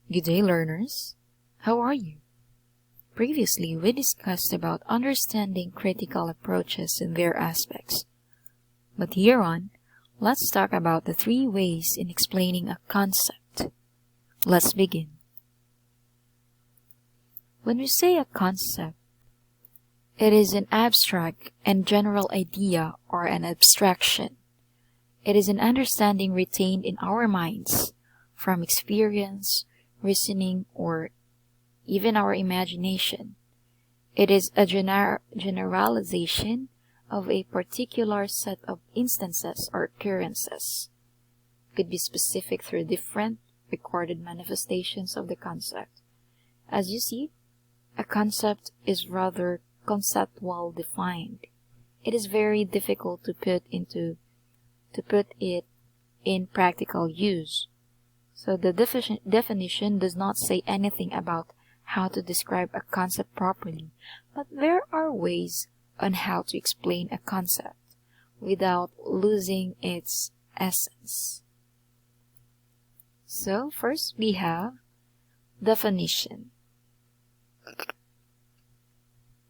Good day, learners. How are you? Previously, we discussed about understanding critical approaches and their aspects. But here on, let's talk about the 3 ways in explaining a concept. Let's begin. When we say a concept, it is an abstract and general idea or an abstraction. It is an understanding retained in our minds from experience, reasoning, or even our imagination. It is a generalization of a particular set of instances or occurrences. It could be specific through different recorded manifestations of the concept. As you see, a concept is rather conceptual defined. It is very difficult to put it in practical use. So the definition does not say anything about how to describe a concept properly, but there are ways on how to explain a concept without losing its essence. So first we have definition.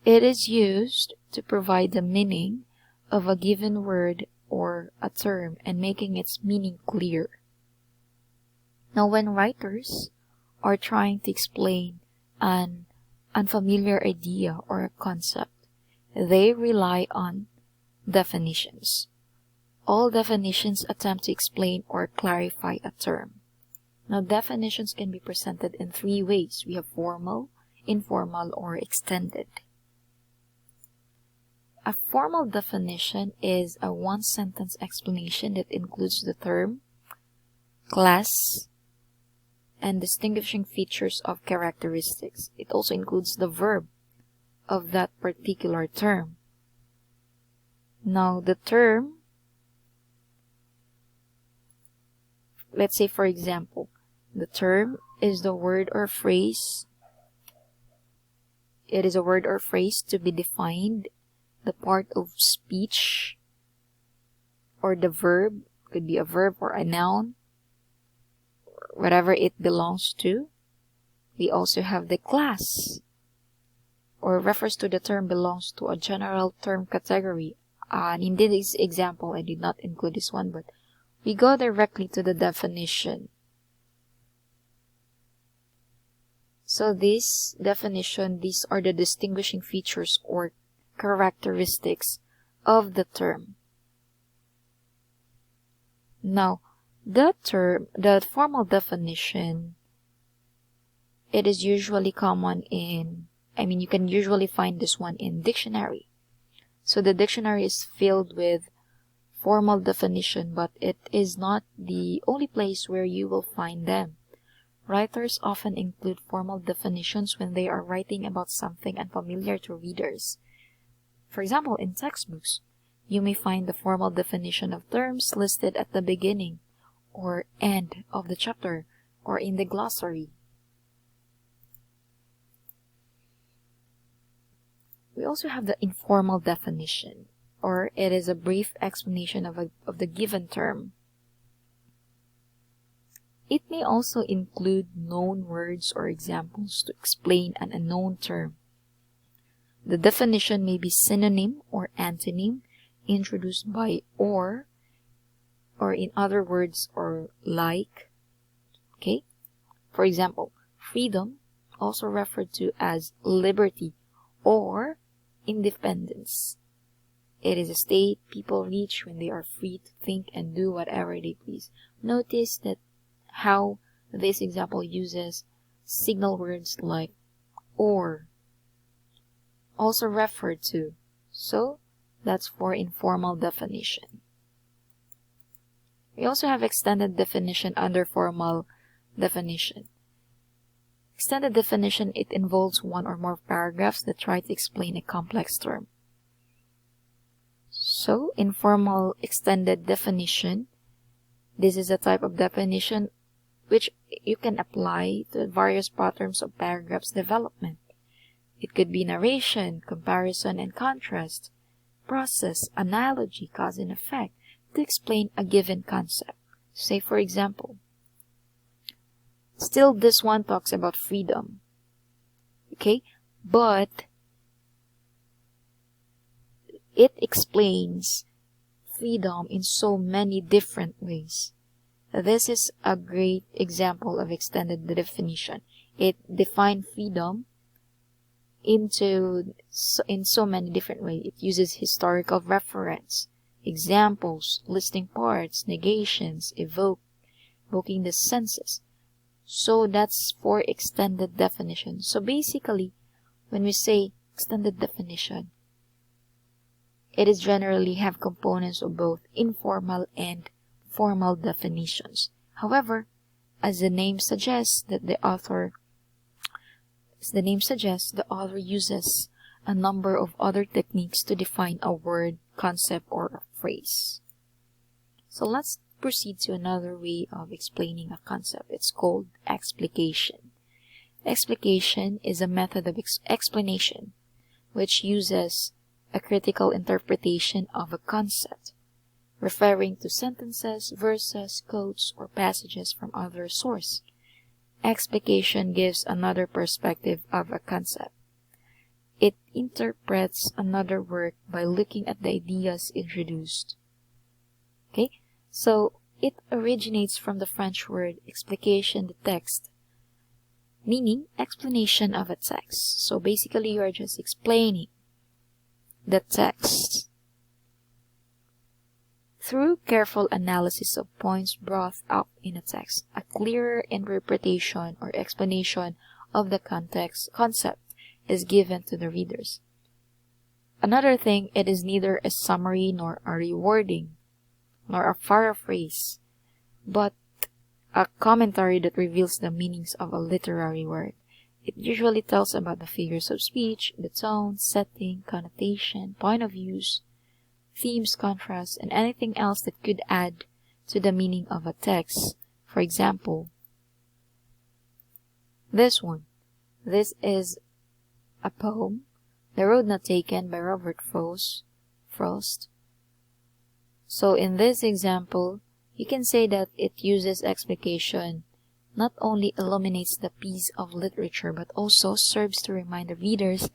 It is used to provide the meaning of a given word or a term and making its meaning clear. Now, when writers are trying to explain an unfamiliar idea or a concept, they rely on definitions. All definitions attempt to explain or clarify a term. Now, definitions can be presented in 3 ways. We have formal, informal, or extended. A formal definition is a one-sentence explanation that includes the term, class, and distinguishing features of characteristics. It also includes the verb of that particular term. Now, the term, let's say for example, the term is the word or phrase. It is a word or phrase to be defined, the part of speech, or the verb, could be a verb or a noun, whatever it belongs to. We also have the class, or refers to the term belongs to a general term category. And in this example, I did not include this one, but we go directly to the definition. So this definition, these are the distinguishing features or characteristics of the term. Now, the formal definition, it is usually common you can usually find this one in dictionary. So the dictionary is filled with formal definition, but it is not the only place where you will find them. Writers often include formal definitions when they are writing about something unfamiliar to readers. For example, in textbooks, you may find the formal definition of terms listed at the beginning or end of the chapter or in the glossary. We also have the informal definition, or it is a brief explanation of the given term. It may also include known words or examples to explain an unknown term. The definition may be synonym or antonym introduced by or in other words or like. Okay? For example, freedom, also referred to as liberty or independence. It is a state people reach when they are free to think and do whatever they please. Notice that how this example uses signal words like or, also referred to. So that's for informal definition. We also have extended definition under formal definition. Extended definition, it involves 1 or more paragraphs that try to explain a complex term. So, informal extended definition, this is a type of definition which you can apply to various patterns of paragraphs development. It could be narration, comparison and contrast, process, analogy, cause and effect to explain a given concept. Say for example, Still, this one talks about freedom. Okay? But it explains freedom in so many different ways. This is a great example of extended definition. It defined freedom in so many different ways. It uses historical reference, examples, listing parts, negations, evoking the senses. So that's for extended definition. So basically, when we say extended definition, it is generally have components of both informal and formal definitions. However, as the name suggests, the author uses a number of other techniques to define a word, concept, or a phrase. So let's proceed to another way of explaining a concept. It's called explication. Explication is a method of explanation which uses a critical interpretation of a concept, referring to sentences, verses, quotes, or passages from other source. Explication gives another perspective of a concept. It interprets another work by looking at the ideas introduced. Okay, so it originates from the French word explication de texte, meaning explanation of a text. So basically, you are just explaining the text. Through careful analysis of points brought up in a text, a clearer interpretation or explanation of the concept is given to the readers. Another thing, it is neither a summary nor a rewording, nor a paraphrase, but a commentary that reveals the meanings of a literary word. It usually tells about the figures of speech, the tone, setting, connotation, point of views, themes, contrasts, and anything else that could add to the meaning of a text. For example, this one. This is a poem, The Road Not Taken by Robert Frost. So in this example, you can say that it uses explication, not only illuminates the piece of literature, but also serves to remind the readers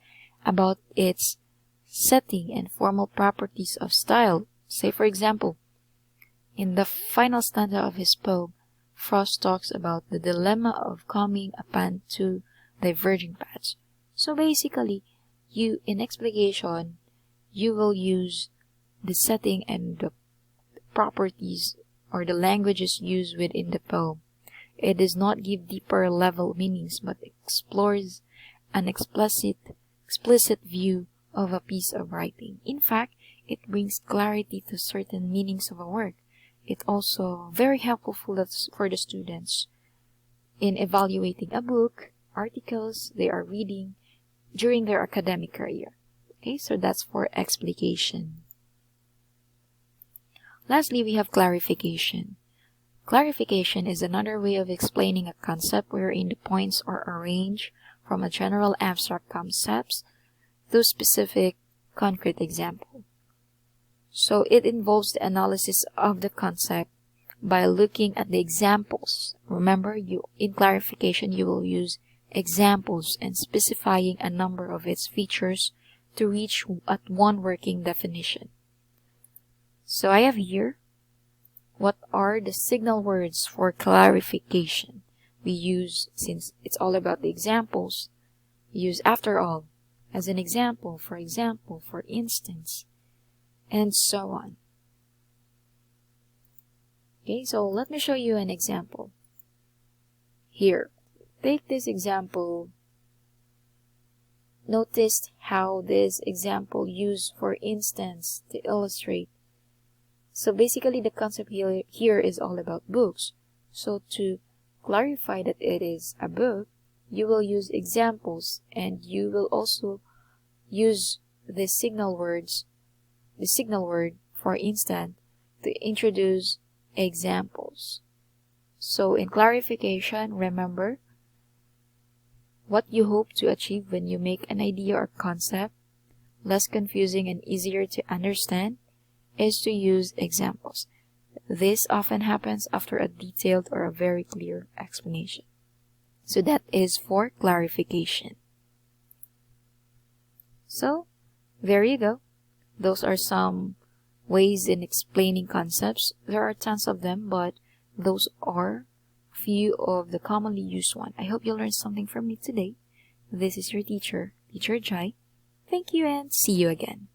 about its setting and formal properties of style. Say, for example, in the final stanza of his poem, Frost talks about the dilemma of coming upon two diverging paths. So basically, in explication, you will use the setting and the properties or the languages used within the poem. It does not give deeper level meanings, but explores an explicit view of a piece of writing. In fact, it brings clarity to certain meanings of a work. It's also very helpful for the students in evaluating a book, articles they are reading during their academic career. Okay, so that's for explication. Lastly, we have clarification. Clarification is another way of explaining a concept wherein the points are arranged from a general abstract concepts to specific concrete example. So it involves the analysis of the concept by looking at the examples. Remember, in clarification you will use examples and specifying a number of its features to reach at one working definition. So I have here what are the signal words for clarification. We use, since it's all about the examples, we use after all, as an example, for instance, and so on. Okay, so let me show you an example. Here, take this example. Notice how this example used for instance to illustrate. So basically the concept here is all about books. So to clarify that it is a book, you will use examples and you will also use the signal word for instance to introduce examples. So in clarification, remember what you hope to achieve when you make an idea or concept less confusing and easier to understand is to use examples. This often happens after a detailed or a very clear explanation. So that is for clarification. So, there you go. Those are some ways in explaining concepts. There are tons of them, but those are few of the commonly used ones. I hope you learned something from me today. This is your teacher, Teacher Jai. Thank you and see you again.